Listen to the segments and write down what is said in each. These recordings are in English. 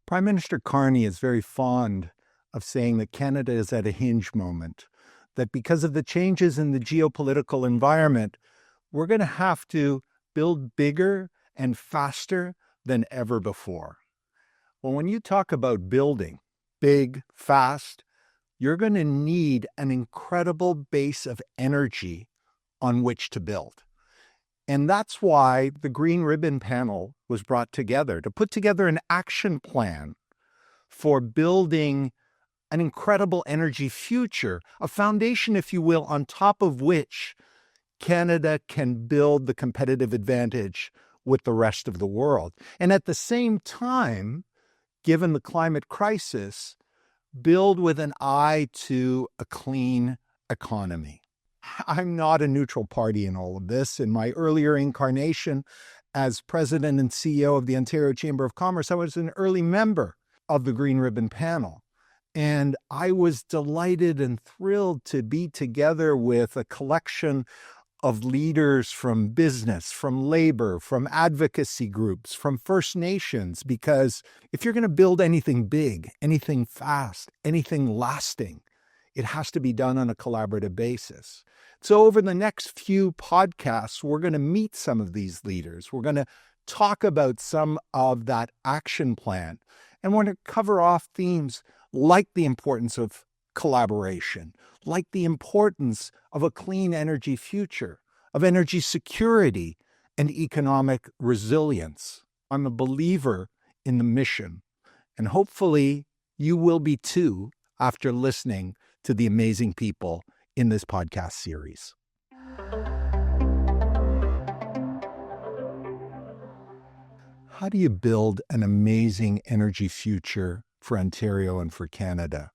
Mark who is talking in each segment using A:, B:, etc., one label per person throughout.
A: Prime Minister Carney is very fond of saying that Canada is at a hinge moment, that because of the changes in the geopolitical environment, we're going to have to build bigger and faster than ever before. Well, when you talk about building big, fast, you're going to need an incredible base of energy on which to build. And that's why the Green Ribbon Panel was brought together to put together an action plan for building an incredible energy future, a foundation, if you will, on top of which Canada can build the competitive advantage with the rest of the world. And at the same time, given the climate crisis, build with an eye to a clean economy. I'm not a neutral party in all of this. In my earlier incarnation as president and CEO of the Ontario Chamber of Commerce, I was an early member of the Green Ribbon Panel. And I was delighted and thrilled to be together with a collection of leaders from business, from labor, from advocacy groups, from First Nations, because if you're going to build anything big, anything fast, anything lasting, it has to be done on a collaborative basis. So over the next few podcasts, we're going to meet some of these leaders. We're going to talk about some of that action plan, and we're going to cover off themes like the importance of collaboration, like the importance of a clean energy future, of energy security and economic resilience. I'm a believer in the mission, and hopefully you will be too after listening to the amazing people in this podcast series. How do you build an amazing energy future for Ontario and for Canada?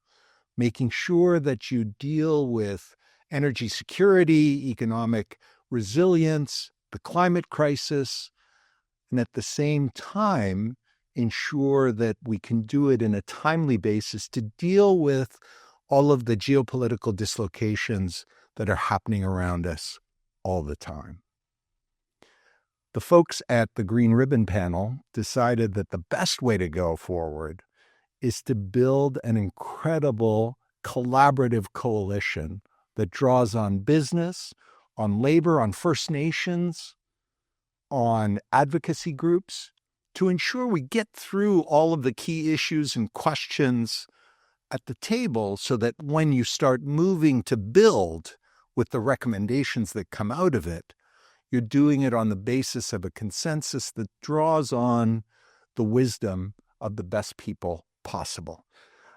A: Making sure that you deal with energy security, economic resilience, the climate crisis, and at the same time, ensure that we can do it in a timely basis to deal with all of the geopolitical dislocations that are happening around us all the time. The folks at the Green Ribbon Panel decided that the best way to go forward is to build an incredible collaborative coalition that draws on business, on labor, on First Nations, on advocacy groups, to ensure we get through all of the key issues and questions at the table so that when you start moving to build with the recommendations that come out of it, you're doing it on the basis of a consensus that draws on the wisdom of the best people possible.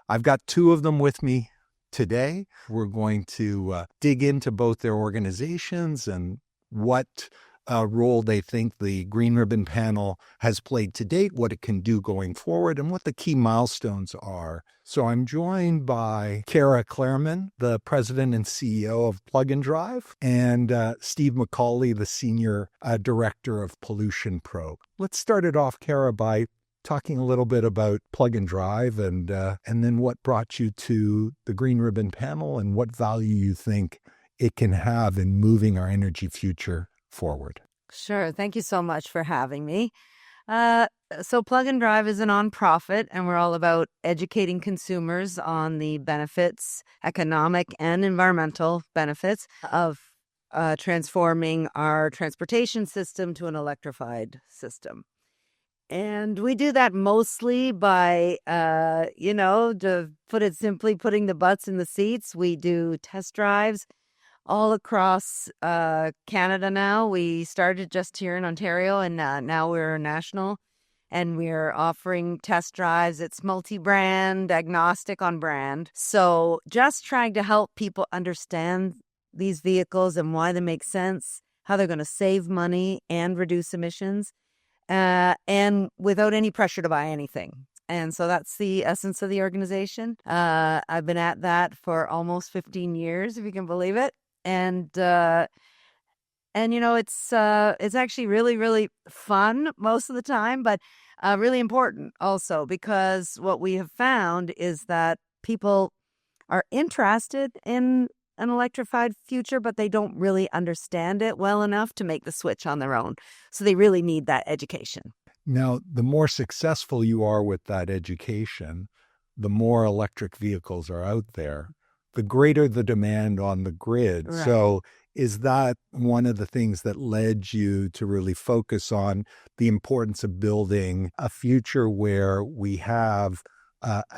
A: I've got two of them with me today. We're going to dig into both their organizations and what role they think the Green Ribbon Panel has played to date, what it can do going forward, and what the key milestones are. So I'm joined by Cara, the president and CEO of Plug and Drive, and Steve McCauley, the senior director of Pollution Probe. Let's start it off, Cara, by talking a little bit about Plug and Drive and then what brought you to the Green Ribbon Panel and what value you think it can have in moving our energy future forward.
B: Sure. Thank you so much for having me. So Plug and Drive is a nonprofit, and we're all about educating consumers on the benefits, economic and environmental benefits of transforming our transportation system to an electrified system. And we do that mostly by, to put it simply, putting the butts in the seats. We do test drives all across Canada now. We started just here in Ontario, and now we're national, and we're offering test drives. It's multi-brand, agnostic on brand. So just trying to help people understand these vehicles and why they make sense, how they're going to save money and reduce emissions, and without any pressure to buy anything. And so that's the essence of the organization. I've been at that for almost 15 years, if you can believe it. And it's actually really, really fun most of the time, but really important also, because what we have found is that people are interested in an electrified future, but they don't really understand it well enough to make the switch on their own. So they really need that education.
A: Now, the more successful you are with that education, the more electric vehicles are out there, the greater the demand on the grid.
B: Right.
A: So, is that one of the things that led you to really focus on the importance of building a future where we have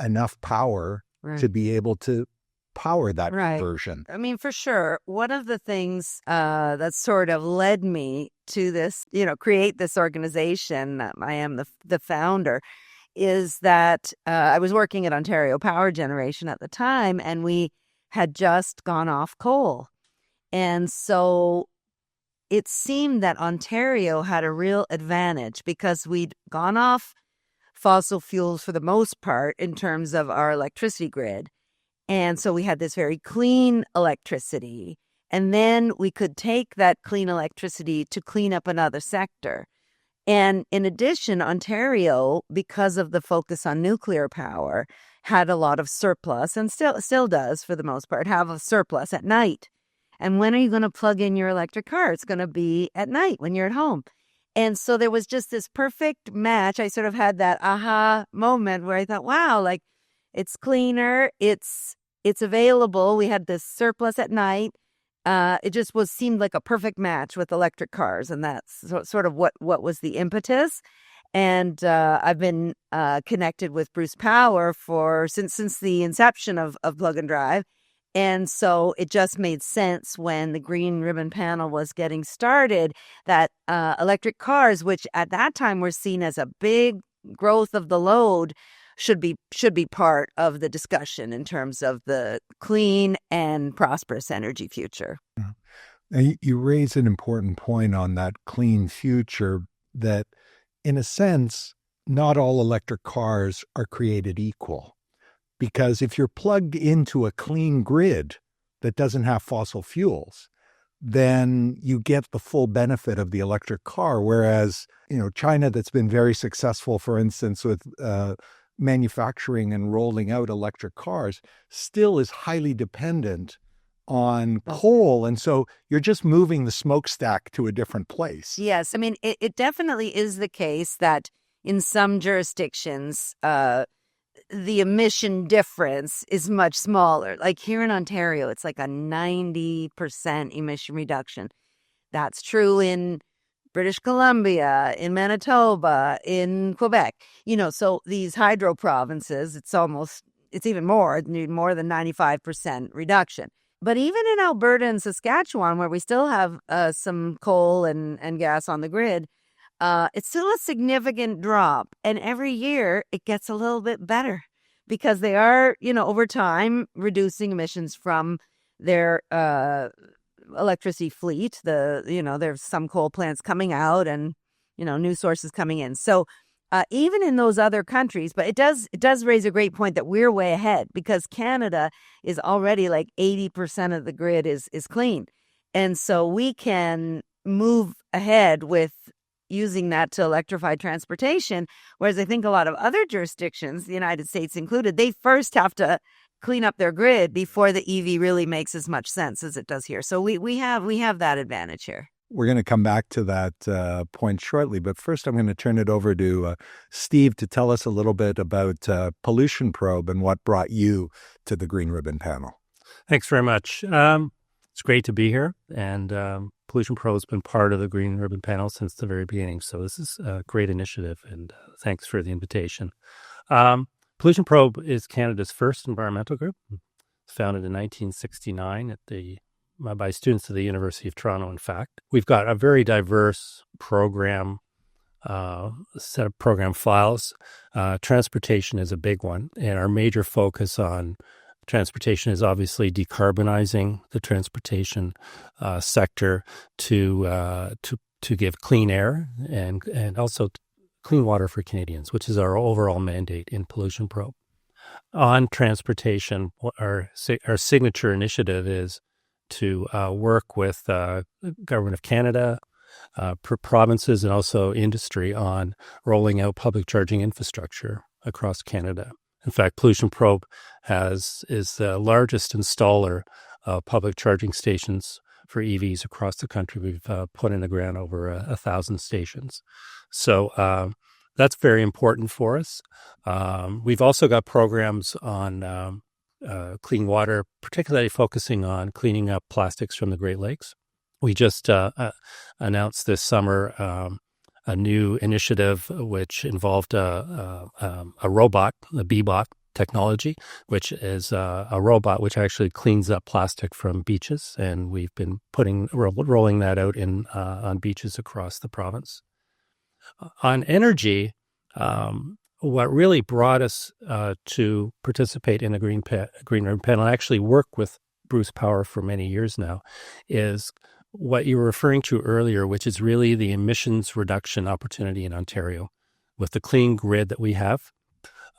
A: enough power
B: Right.
A: to be able to power that
B: Right.
A: version?
B: I mean, for sure. One of the things that sort of led me to this, create this organization, I am the founder, is that I was working at Ontario Power Generation at the time, and we had just gone off coal. And so it seemed that Ontario had a real advantage because we'd gone off fossil fuels for the most part in terms of our electricity grid. And so we had this very clean electricity. And then we could take that clean electricity to clean up another sector. And in addition, Ontario, because of the focus on nuclear power, had a lot of surplus, and still does for the most part, have a surplus at night. And when are you going to plug in your electric car? It's going to be at night when you're at home. And so there was just this perfect match. I sort of had that aha moment where I thought, wow, like it's cleaner, it's available. We had this surplus at night. It just seemed like a perfect match with electric cars, and that's sort of what was the impetus. And I've been connected with Bruce Power since the inception of Plug and Drive. And so it just made sense when the Green Ribbon Panel was getting started that electric cars, which at that time were seen as a big growth of the load, should be part of the discussion in terms of the clean and prosperous energy future.
A: Now, you raise an important point on that clean future, that in a sense, not all electric cars are created equal. Because if you're plugged into a clean grid that doesn't have fossil fuels, then you get the full benefit of the electric car. Whereas, China, that's been very successful, for instance, with manufacturing and rolling out electric cars, still is highly dependent on coal. And so you're just moving the smokestack to a different place.
B: Yes. I mean, it definitely is the case that in some jurisdictions, the emission difference is much smaller. Like here in Ontario, it's like a 90% emission reduction. That's true in British Columbia, in Manitoba, in Quebec. So these hydro provinces, it's even more than 95% reduction. But even in Alberta and Saskatchewan, where we still have some coal and gas on the grid, it's still a significant drop. And every year it gets a little bit better because they are, over time, reducing emissions from their electricity fleet. There's some coal plants coming out and, new sources coming in. So even in those other countries, but it does raise a great point that we're way ahead because Canada is already like 80% of the grid is clean. And so we can move ahead with using that to electrify transportation, whereas I think a lot of other jurisdictions, the United States included, they first have to clean up their grid before the EV really makes as much sense as it does here. So we have that advantage here.
A: We're going to come back to that point shortly, but first I'm going to turn it over to Steve to tell us a little bit about Pollution Probe and what brought you to the Green Ribbon Panel.
C: Thanks very much. It's great to be here, and Pollution Probe has been part of the Green Ribbon Panel since the very beginning, so this is a great initiative, and thanks for the invitation. Pollution Probe is Canada's first environmental group. It's founded in 1969 by students at the University of Toronto, in fact. We've got a very diverse program, set of program files. Transportation is a big one, and our major focus on transportation is obviously decarbonizing the transportation sector to give clean air and also clean water for Canadians, which is our overall mandate in Pollution Probe. On transportation, our signature initiative is to work with Government of Canada, provinces, and also industry on rolling out public charging infrastructure across Canada. In fact, Pollution Probe is the largest installer of public charging stations for EVs across the country. We've put in the ground over 1,000 stations. So that's very important for us. We've also got programs on clean water, particularly focusing on cleaning up plastics from the Great Lakes. We just announced this summer a new initiative which involved a robot, the Bebot technology, which is a robot which actually cleans up plastic from beaches, and we've been rolling that out on beaches across the province. On energy, what really brought us to participate in the Green Ribbon Panel, and actually work with Bruce Power for many years now, is what you were referring to earlier, which is really the emissions reduction opportunity in Ontario. With the clean grid that we have,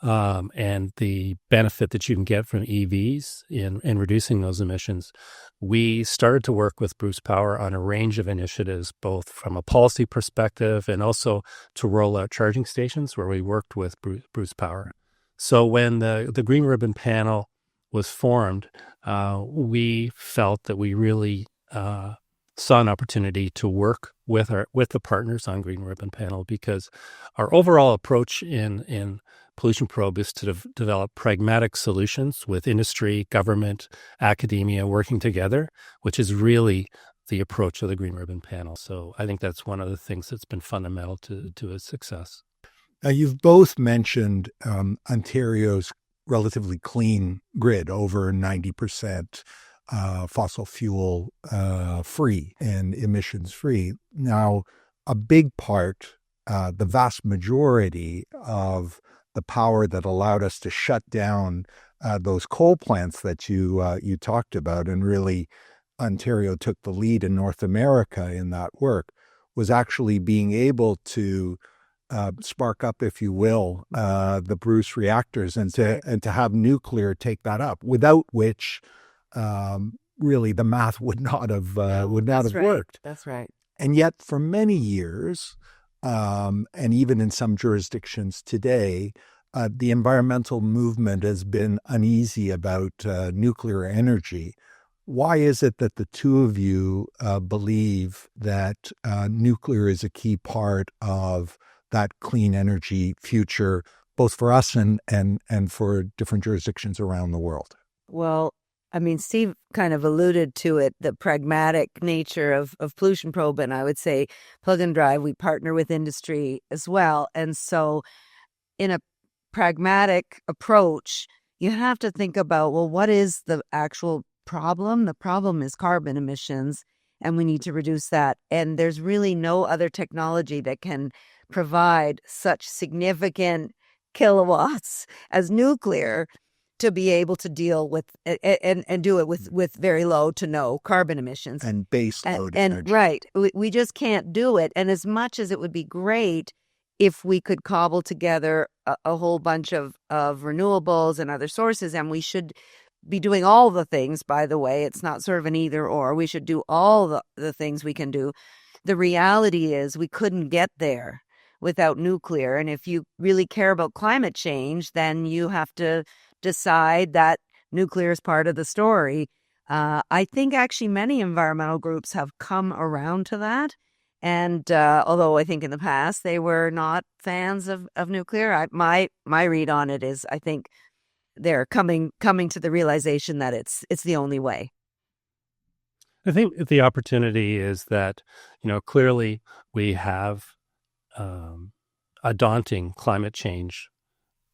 C: and the benefit that you can get from EVs in reducing those emissions, we started to work with Bruce Power on a range of initiatives, both from a policy perspective and also to roll out charging stations, where we worked with Bruce Power. So when the Green Ribbon Panel was formed, we felt that we really saw an opportunity to work with the partners on Green Ribbon Panel, because our overall approach in Pollution Probe is to develop pragmatic solutions with industry, government, academia working together, which is really the approach of the Green Ribbon Panel. So I think that's one of the things that's been fundamental to its success.
A: Now, you've both mentioned Ontario's relatively clean grid, over 90% fossil fuel free and emissions free. Now, a big part, the vast majority of the power that allowed us to shut down those coal plants that you talked about, and really Ontario took the lead in North America in that work, was actually being able to spark up, if you will, the Bruce reactors, and to have nuclear take that up, without which really the math would not have worked.
B: That's right.
A: And yet, for many years, and even in some jurisdictions today, the environmental movement has been uneasy about nuclear energy. Why is it that the two of you believe that nuclear is a key part of that clean energy future, both for us and for different jurisdictions around the world?
B: Well, I mean, Steve kind of alluded to it, the pragmatic nature of Pollution Probe, and I would say Plug and Drive, we partner with industry as well. And so in a pragmatic approach, you have to think about, well, what is the actual problem? The problem is carbon emissions, and we need to reduce that. And there's really no other technology that can provide such significant kilowatts as nuclear to be able to deal with and do it with very low to no carbon emissions.
A: And base load energy.
B: Right. We just can't do it. And as much as it would be great if we could cobble together a whole bunch of renewables and other sources, and we should be doing all the things, by the way, it's not sort of an either or. We should do all the things we can do. The reality is we couldn't get there without nuclear. And if you really care about climate change, then you have to decide that nuclear is part of the story. I think actually many environmental groups have come around to that. And although I think in the past they were not fans of nuclear, my read on it is I think they're coming to the realization that it's the only way.
C: I think the opportunity is that, clearly we have a daunting climate change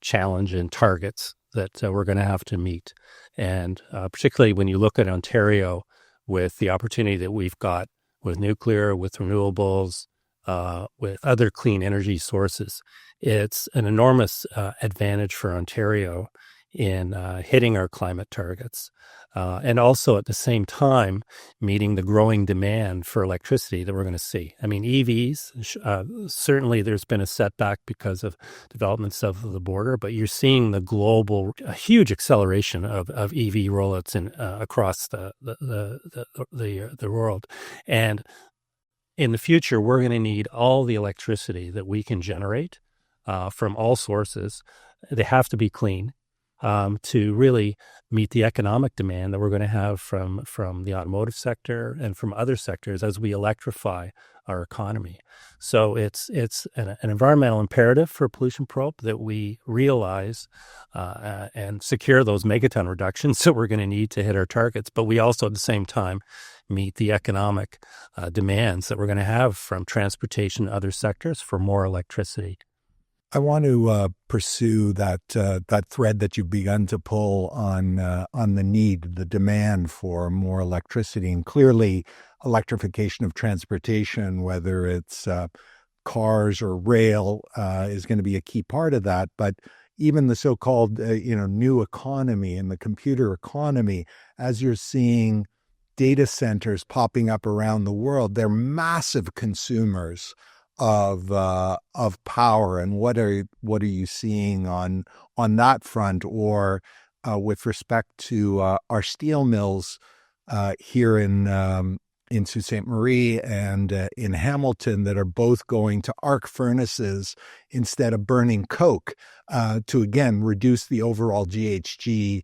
C: challenge and targets that we're going to have to meet. And particularly when you look at Ontario with the opportunity that we've got with nuclear, with renewables, with other clean energy sources, it's an enormous advantage for Ontario in hitting our climate targets. And also at the same time, meeting the growing demand for electricity that we're going to see. I mean, EVs, certainly there's been a setback because of developments south of the border, but you're seeing a huge acceleration of EV rollouts across the world. And in the future, we're going to need all the electricity that we can generate from all sources. They have to be clean. to really meet the economic demand that we're going to have from the automotive sector and from other sectors as we electrify our economy. So it's an environmental imperative for Pollution Probe that we realize and secure those megaton reductions that we're going to need to hit our targets. But we also, at the same time, meet the economic demands that we're going to have from transportation and other sectors for more electricity.
A: I want to pursue that thread that you've begun to pull on the need, the demand for more electricity, and clearly electrification of transportation, whether it's cars or rail, is going to be a key part of that. But even the so-called new economy and the computer economy, as you're seeing data centers popping up around the world, they're massive consumers of power. And what are you seeing on that front, or with respect to our steel mills here in Sault Ste. Marie and in Hamilton, that are both going to arc furnaces instead of burning coke to again reduce the overall GHG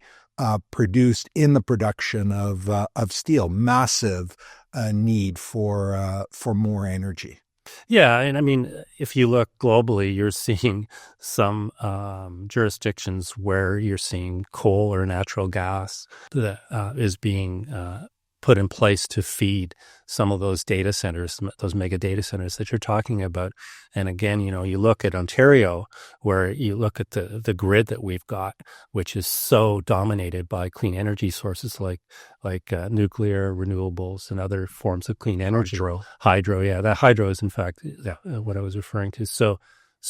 A: produced in the production of steel. Massive need for more energy.
C: Yeah, and I mean, if you look globally, you're seeing some jurisdictions where you're seeing coal or natural gas that is being put in place to feed some of those data centers, those mega data centers that you're talking about. And again, you look at Ontario, where you look at the grid that we've got, which is so dominated by clean energy sources like nuclear, renewables, and other forms of clean energy. Hydro, yeah. That hydro is, in fact, what I was referring to. So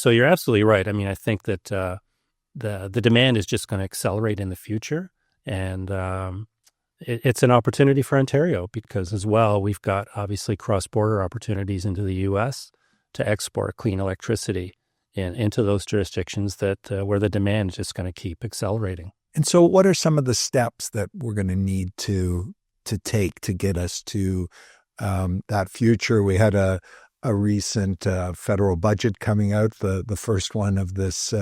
C: you're absolutely right. I mean, I think that the demand is just going to accelerate in the future. And it's an opportunity for Ontario because, as well, we've got obviously cross-border opportunities into the U.S. to export clean electricity into those jurisdictions that where the demand is just going to keep accelerating.
A: And so what are some of the steps that we're going to need to take to get us to that future? We had a recent federal budget coming out, the first one of this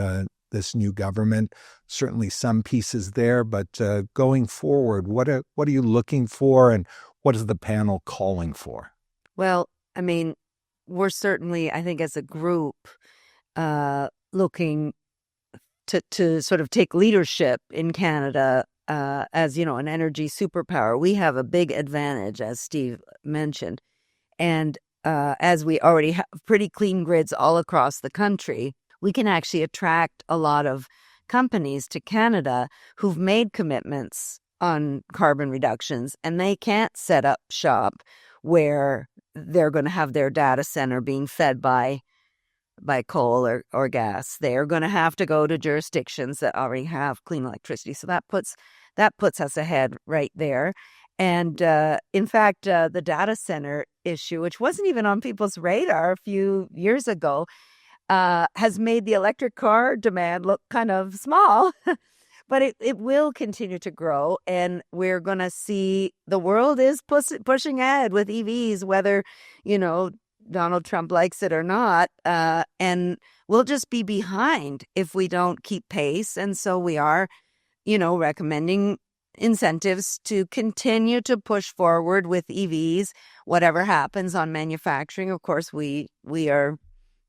A: new government. Certainly some pieces there, but going forward, what are you looking for, and what is the panel calling for?
B: Well, I mean, we're certainly, I think, as a group, looking to sort of take leadership in Canada as, an energy superpower. We have a big advantage, as Steve mentioned. And as we already have pretty clean grids all across the country, we can actually attract a lot of companies to Canada who've made commitments on carbon reductions, and they can't set up shop where they're going to have their data center being fed by coal or gas. They're going to have to go to jurisdictions that already have clean electricity. So that puts us ahead right there. And in fact, the data center issue, which wasn't even on people's radar a few years ago, has made the electric car demand look kind of small, but it will continue to grow. And we're going to see the world is pushing ahead with EVs, whether, Donald Trump likes it or not. And we'll just be behind if we don't keep pace. And so we are, recommending incentives to continue to push forward with EVs, whatever happens on manufacturing. Of course, we are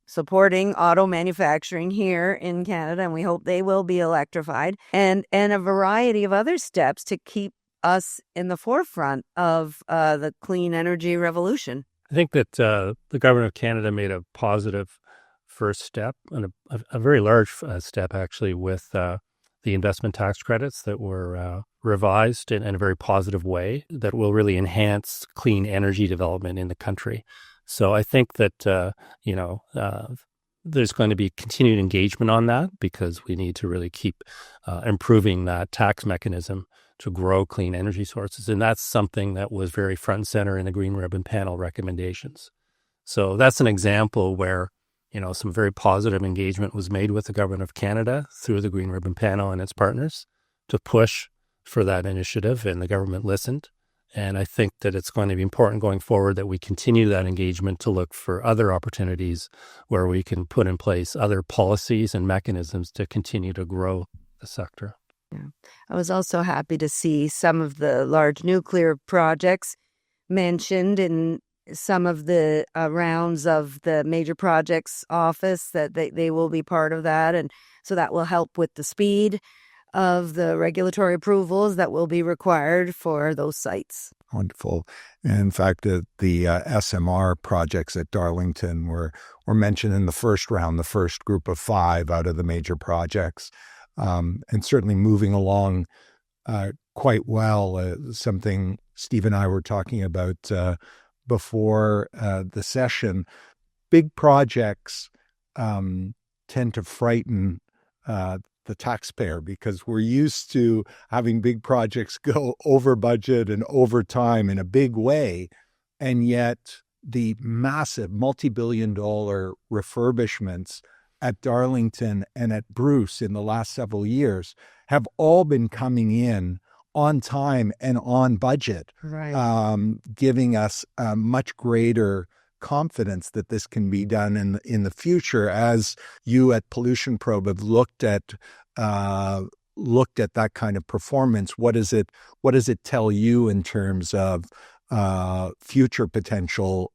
B: supporting auto manufacturing here in Canada, and we hope they will be electrified, and a variety of other steps to keep us in the forefront of the clean energy revolution.
C: I think that the government of Canada made a positive first step, and a very large step, actually, with the investment tax credits that were revised in a very positive way that will really enhance clean energy development in the country. So I think that, there's going to be continued engagement on that because we need to really keep improving that tax mechanism to grow clean energy sources. And that's something that was very front and center in the Green Ribbon Panel recommendations. So that's an example where, some very positive engagement was made with the Government of Canada through the Green Ribbon Panel and its partners to push for that initiative, and the government listened. And I think that it's going to be important going forward that we continue that engagement to look for other opportunities where we can put in place other policies and mechanisms to continue to grow the sector.
B: Yeah. I was also happy to see some of the large nuclear projects mentioned in some of the rounds of the major projects office, that they will be part of that. And so that will help with the speed of the regulatory approvals that will be required for those sites.
A: Wonderful. In fact, the SMR projects at Darlington were mentioned in the first round, the first group of 5 out of the major projects, and certainly moving along quite well. Something Steve and I were talking about before the session. Big projects tend to frighten the taxpayer, because we're used to having big projects go over budget and over time in a big way. And yet the massive multi-billion-dollar refurbishments at Darlington and at Bruce in the last several years have all been coming in on time and on budget,
B: Right.
A: giving us a much greater confidence that this can be done in the future. As you at Pollution Probe have looked at that kind of performance, what does it tell you in terms of future potential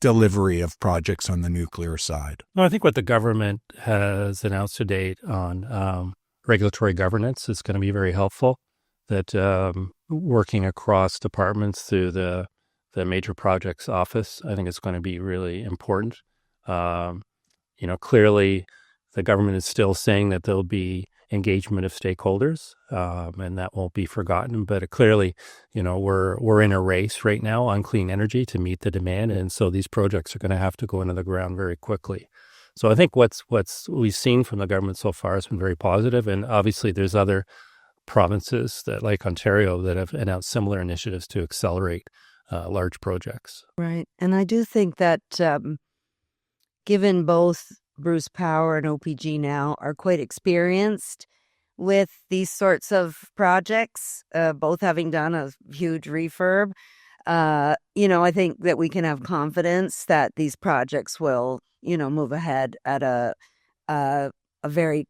A: delivery of projects on the nuclear side?
C: Well, I think what the government has announced to date on regulatory governance is going to be very helpful. That working across departments through the major projects office, I think it's going to be really important. Clearly the government is still saying that there'll be engagement of stakeholders, and that won't be forgotten. But clearly, we're in a race right now on clean energy to meet the demand, and so these projects are going to have to go into the ground very quickly. So I think what's we've seen from the government so far has been very positive, and obviously there's other provinces that, like Ontario, that have announced similar initiatives to accelerate large projects.
B: Right. And I do think that given both Bruce Power and OPG now are quite experienced with these sorts of projects, both having done a huge refurb, I think that we can have confidence that these projects will, move ahead at a very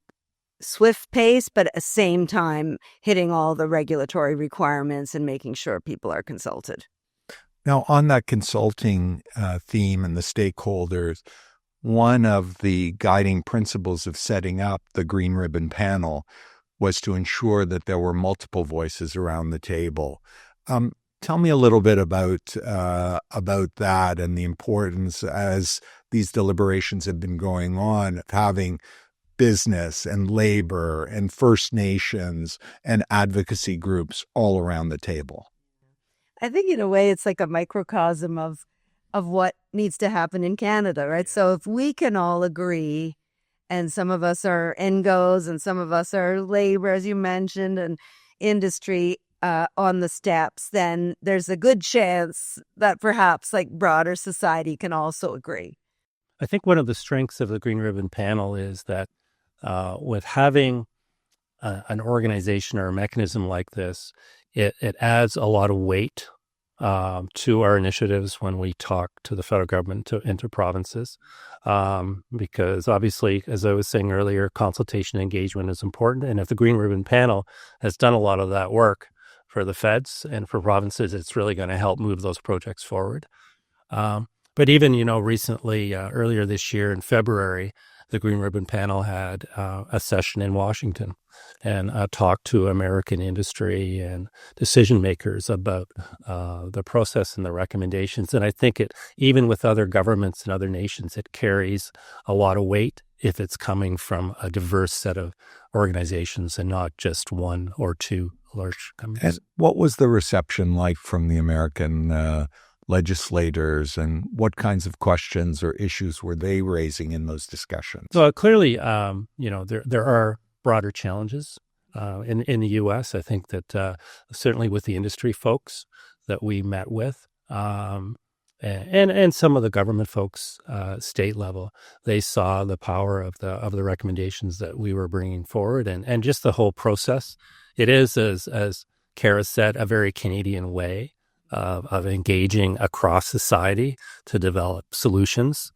B: swift pace, but at the same time hitting all the regulatory requirements and making sure people are consulted.
A: Now, on that consulting theme and the stakeholders, one of the guiding principles of setting up the Green Ribbon Panel was to ensure that there were multiple voices around the table. Tell me a little bit about that and the importance, as these deliberations have been going on, of having business and labor and First Nations and advocacy groups all around the table.
B: I think in a way it's like a microcosm of what needs to happen in Canada, right? So if we can all agree, and some of us are NGOs and some of us are labor, as you mentioned, and industry on the steps, then there's a good chance that perhaps like broader society can also agree.
C: I think one of the strengths of the Green Ribbon Panel is that with having an organization or a mechanism like this, it adds a lot of weight to our initiatives when we talk to the federal government and to provinces, because obviously, as I was saying earlier, consultation and engagement is important. And if the Green Ribbon Panel has done a lot of that work for the feds and for provinces, it's really going to help move those projects forward. But even, recently, earlier this year in February, the Green Ribbon Panel had a session in Washington and talked to American industry and decision makers about the process and the recommendations. And I think even with other governments and other nations, it carries a lot of weight if it's coming from a diverse set of organizations and not just one or two large companies.
A: And what was the reception like from the American legislators, and what kinds of questions or issues were they raising in those discussions?
C: So clearly, there are broader challenges in the U.S. I think that certainly with the industry folks that we met with, and some of the government folks, state level, they saw the power of the recommendations that we were bringing forward, and just the whole process. It is, as Cara said, a very Canadian way of engaging across society to develop solutions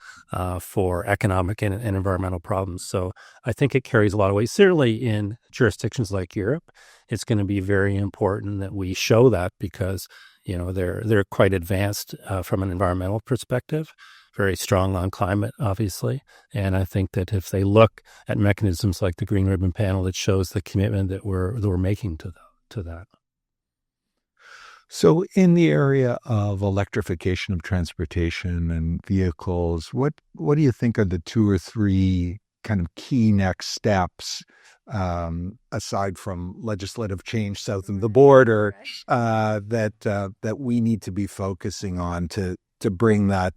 C: for economic and environmental problems. So I think it carries a lot of weight. Certainly in jurisdictions like Europe, it's going to be very important that we show that because they're quite advanced from an environmental perspective, very strong on climate, obviously. And I think that if they look at mechanisms like the Green Ribbon Panel, it shows the commitment that we're making to that.
A: So in the area of electrification of transportation and vehicles, what do you think are the 2 or 3 kind of key next steps, aside from legislative change south of the border, that we need to be focusing on to bring that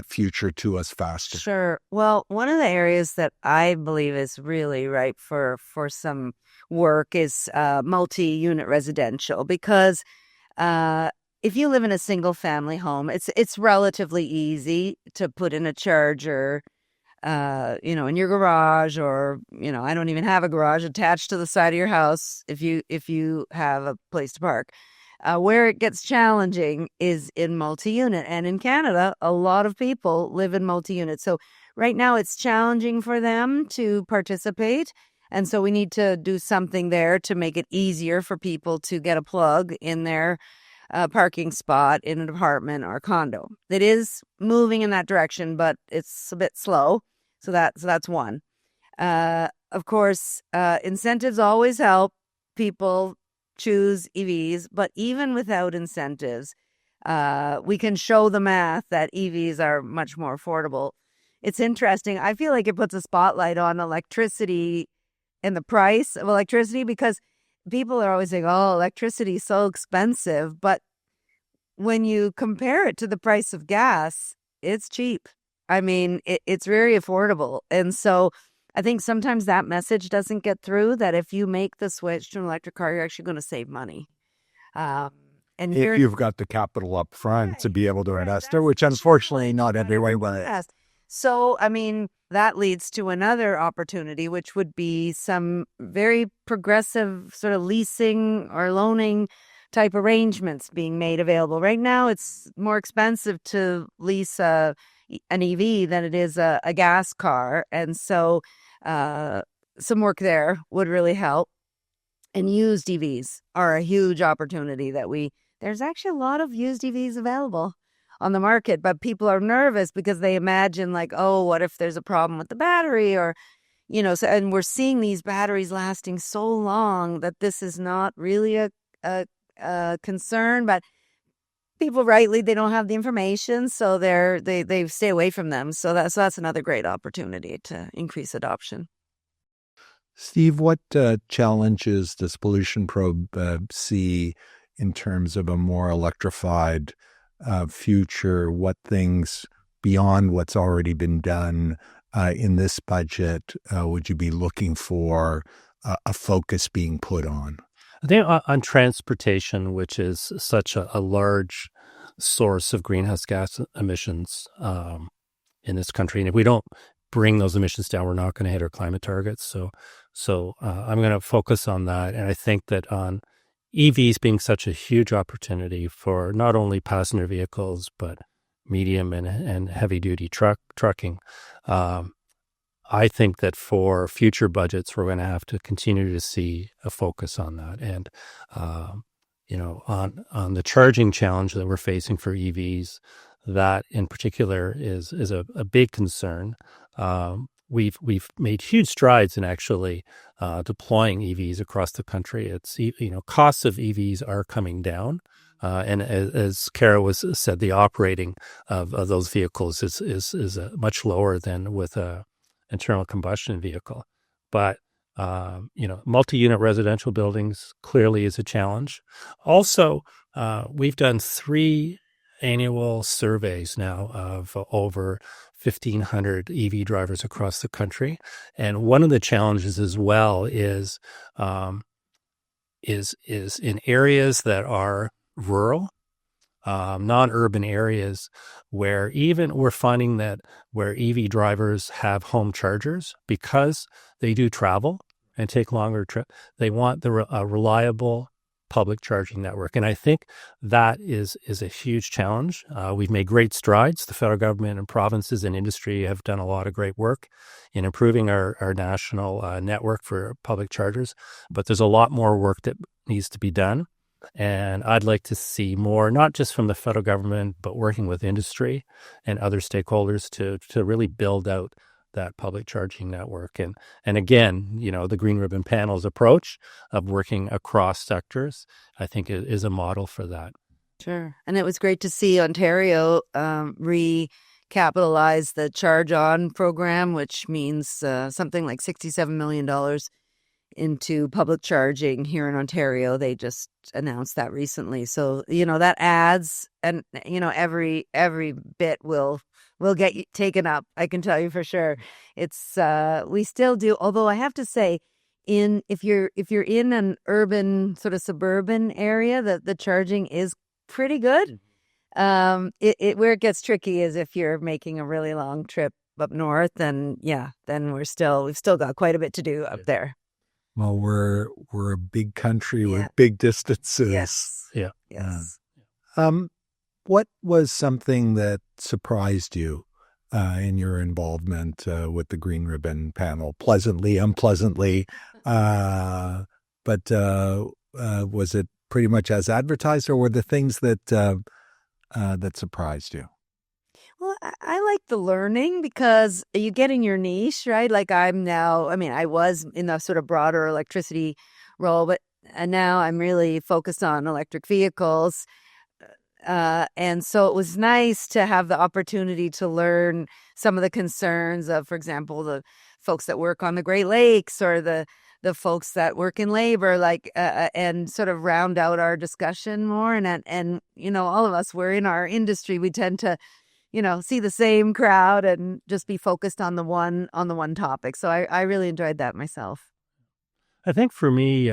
A: future to us faster?
B: Sure. Well, one of the areas that I believe is really ripe for some work is multi-unit residential, because if you live in a single family home, it's relatively easy to put in a charger, in your garage, or, I don't even have a garage attached to the side of your house if you have a place to park. Where it gets challenging is in multi-unit. And in Canada, a lot of people live in multi-unit. So right now it's challenging for them to participate. And so we need to do something there to make it easier for people to get a plug in their parking spot in an apartment or condo. It is moving in that direction, but it's a bit slow. So that's one. Of course, incentives always help people choose EVs, but even without incentives, we can show the math that EVs are much more affordable. It's interesting. I feel like it puts a spotlight on electricity and the price of electricity, because people are always saying, oh, electricity is so expensive. But when you compare it to the price of gas, it's cheap. I mean, it's very affordable. And so I think sometimes that message doesn't get through, that if you make the switch to an electric car, you're actually going to save money. And
A: if you've got the capital up front to be able to invest there, which unfortunately not everyone will.
B: So, I mean, that leads to another opportunity, which would be some very progressive sort of leasing or loaning type arrangements being made available. Right now, it's more expensive to lease an EV than it is a gas car. And so some work there would really help. And used EVs are a huge opportunity there's actually a lot of used EVs available on the market, but people are nervous because they imagine like, oh, what if there's a problem with the battery, or, so, and we're seeing these batteries lasting so long that this is not really a concern, but people rightly, they don't have the information, so they stay away from them. So that's another great opportunity to increase adoption.
A: Steve, what challenges does Pollution Probe see in terms of a more electrified future? What things beyond what's already been done in this budget would you be looking for a focus being put on?
C: I think on transportation, which is such a large source of greenhouse gas emissions in this country, and if we don't bring those emissions down, we're not going to hit our climate targets. So I'm going to focus on that, and I think that on EVs being such a huge opportunity for not only passenger vehicles but medium and heavy duty trucking. I think that for future budgets, we're going to have to continue to see a focus on that. And, on the charging challenge that we're facing for EVs, that in particular is a big concern. We've made huge strides in actually deploying EVs across the country. It's, costs of EVs are coming down. And as Cara said, the operating of those vehicles is much lower than with a internal combustion vehicle. But, multi-unit residential buildings clearly is a challenge. Also, we've done 3 annual surveys now of over 1,500 EV drivers across the country. And one of the challenges as well is in areas that are rural, non-urban areas, where even we're finding that where EV drivers have home chargers, because they do travel and take longer trips, they want a reliable public charging network. And I think that is a huge challenge. We've made great strides. The federal government and provinces and industry have done a lot of great work in improving our national network for public chargers. But there's a lot more work that needs to be done. And I'd like to see more, not just from the federal government, but working with industry and other stakeholders to really build out that public charging network. And again, the Green Ribbon Panel's approach of working across sectors, I think is a model for that.
B: Sure. And it was great to see Ontario recapitalize the Charge On program, which means something like $67 million into public charging here in Ontario. They just announced that recently. So, that adds, and, every bit will get taken up. I can tell you for sure. It's, we still do, although I have to say, if you're in an urban sort of suburban area, the charging is pretty good. Where it gets tricky is if you're making a really long trip up north, then we've still got quite a bit to do up there.
A: Well, we're a big country with big distances.
B: Yes.
C: Yeah.
B: Yes.
A: What was something that surprised you in your involvement with the Green Ribbon Panel? Pleasantly, unpleasantly, but was it pretty much as advertised, or were there things that surprised you?
B: Well, I like the learning because you get in your niche, right? Like I was in the sort of broader electricity role, but now I'm really focused on electric vehicles. And so it was nice to have the opportunity to learn some of the concerns of, for example, the folks that work on the Great Lakes or the folks that work in labor, and sort of round out our discussion more. And all of us, we're in our industry, we tend to see the same crowd and just be focused on the one topic. So I really enjoyed that myself.
C: I think for me,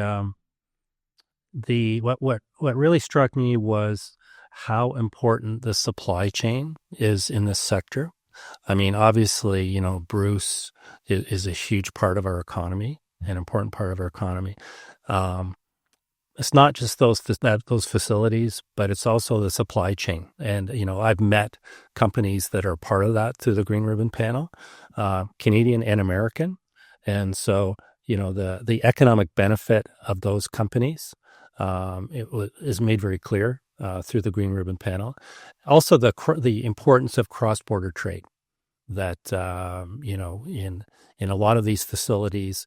C: what really struck me was how important the supply chain is in this sector. I mean, obviously, Bruce is a huge part of our economy, an important part of our economy. It's not just those facilities, but it's also the supply chain. And, I've met companies that are part of that through the Green Ribbon Panel, Canadian and American. And so, the economic benefit of those companies is made very clear through the Green Ribbon Panel. Also, the importance of cross-border trade that, in a lot of these facilities,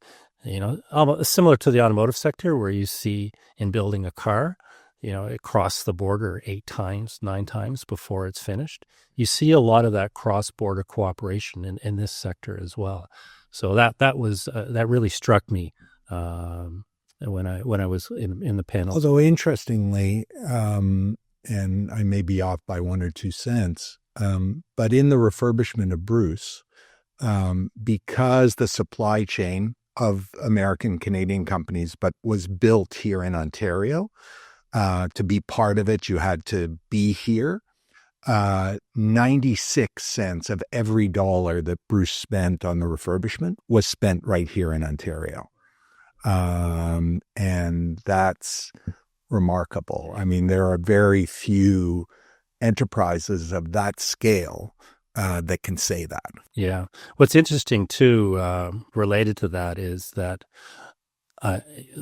C: almost similar to the automotive sector where you see in building a car, it crossed the border 8 times, 9 times before it's finished. You see a lot of that cross-border cooperation in this sector as well. So that really struck me when I was in the panel.
A: Although interestingly, and I may be off by 1 or 2 cents, but in the refurbishment of Bruce, because the supply chain of American Canadian companies, but was built here in Ontario. To be part of it, you had to be here. 96 cents of every dollar that Bruce spent on the refurbishment was spent right here in Ontario. And that's remarkable. I mean, there are very few enterprises of that scale that can say that.
C: Yeah. What's interesting too, related to that, is that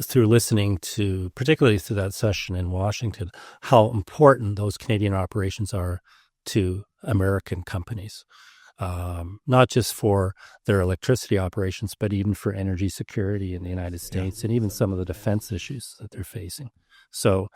C: through listening to, particularly through that session in Washington, how important those Canadian operations are to American companies, not just for their electricity operations, but even for energy security in the United States and even some of the defense issues that they're facing. So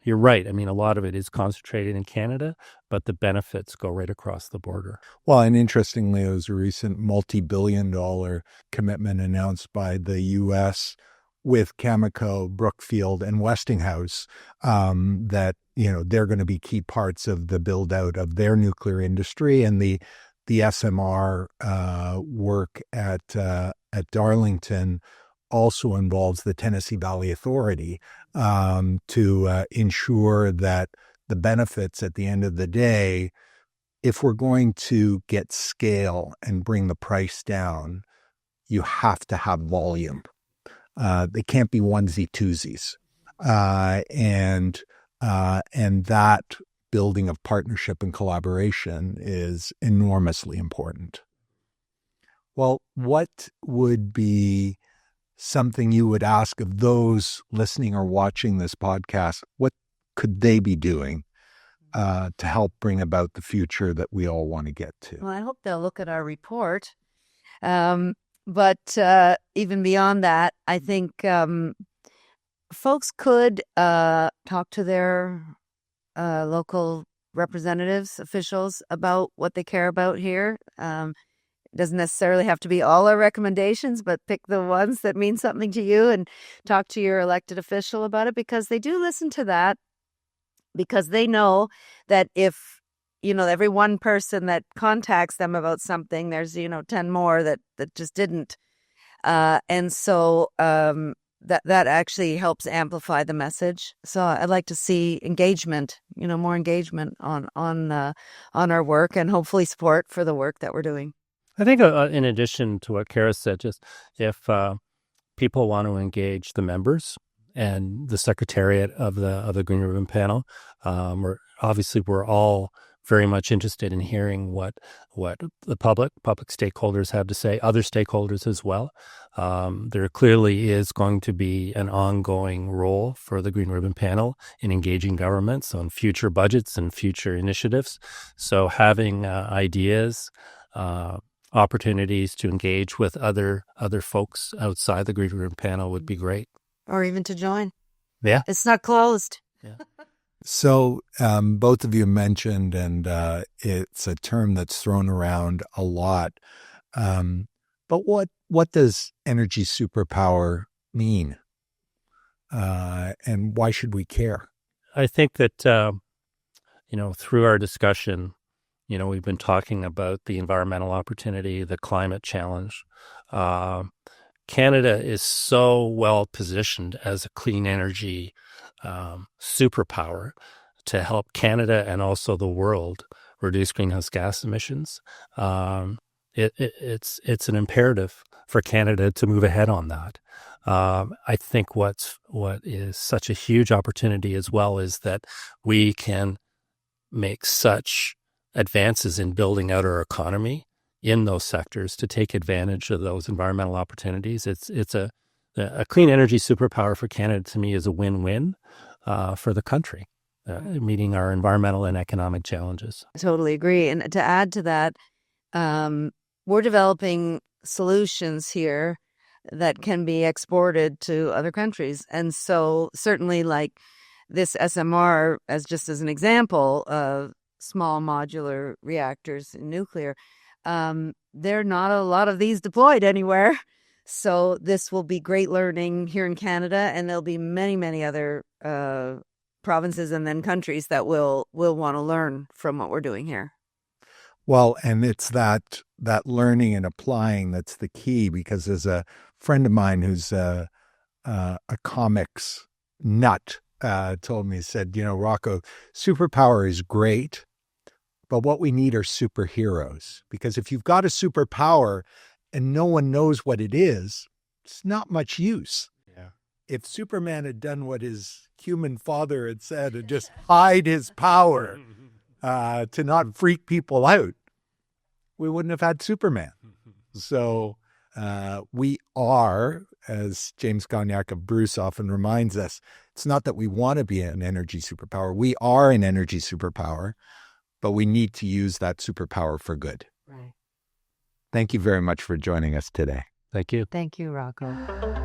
C: you're right. I mean, a lot of it is concentrated in Canada, but the benefits go right across the border.
A: Well, and interestingly, there was a recent multi-billion-dollar commitment announced by the U.S. with Cameco, Brookfield, and Westinghouse that they're going to be key parts of the build-out of their nuclear industry, and the SMR work at Darlington also involves the Tennessee Valley Authority to ensure that the benefits at the end of the day, if we're going to get scale and bring the price down, you have to have volume. They can't be onesie twosies. and that building of partnership and collaboration is enormously important. Well, what would be something you would ask of those listening or watching this podcast? What could they be doing to help bring about the future that we all want to get to?
B: Well, I hope they'll look at our report. But even beyond that, I think folks could talk to their local representatives, officials about what they care about here. It doesn't necessarily have to be all our recommendations, but pick the ones that mean something to you and talk to your elected official about it, because they do listen to that, because they know that if, every one person that contacts them about something, there's, 10 more that just didn't. And so that actually helps amplify the message. So I'd like to see engagement, more engagement on our work, and hopefully support for the work that we're doing.
C: I think in addition to what Cara said, just if people want to engage the members and the secretariat of the Green Ribbon Panel, we're all very much interested in hearing what the public stakeholders have to say, other stakeholders as well. There clearly is going to be an ongoing role for the Green Ribbon Panel in engaging governments on future budgets and future initiatives. So having ideas, opportunities to engage with other folks outside the Green Ribbon Panel would be great.
B: Or even to join.
C: Yeah.
B: It's not closed.
C: Yeah.
A: So both of you mentioned, and it's a term that's thrown around a lot, but what does energy superpower mean? And why should we care?
C: I think that, through our discussion, we've been talking about the environmental opportunity, the climate challenge. Canada is so well positioned as a clean energy superpower to help Canada and also the world reduce greenhouse gas emissions. It's an imperative for Canada to move ahead on that. I think what is such a huge opportunity as well is that we can make such advances in building out our economy in those sectors to take advantage of those environmental opportunities. It's a clean energy superpower for Canada, to me, is a win-win for the country, meeting our environmental and economic challenges.
B: I totally agree. And to add to that, we're developing solutions here that can be exported to other countries. And so certainly like this SMR, as an example of small modular reactors in nuclear, there are not a lot of these deployed anywhere. So this will be great learning here in Canada, and there'll be many, many other provinces and then countries that will want to learn from what we're doing here.
A: Well, and it's that learning and applying that's the key, because there's a friend of mine who's a comics nut told me, said, Rocco, superpower is great, but what we need are superheroes, because if you've got a superpower and no one knows what it is, it's not much use.
C: Yeah.
A: If Superman had done what his human father had said and just hide his power to not freak people out, we wouldn't have had Superman. So we are, as James Cognac of Bruce often reminds us, it's not that we want to be an energy superpower. We are an energy superpower, but we need to use that superpower for good.
B: Right.
A: Thank you very much for joining us today.
C: Thank you.
B: Thank you, Rocco.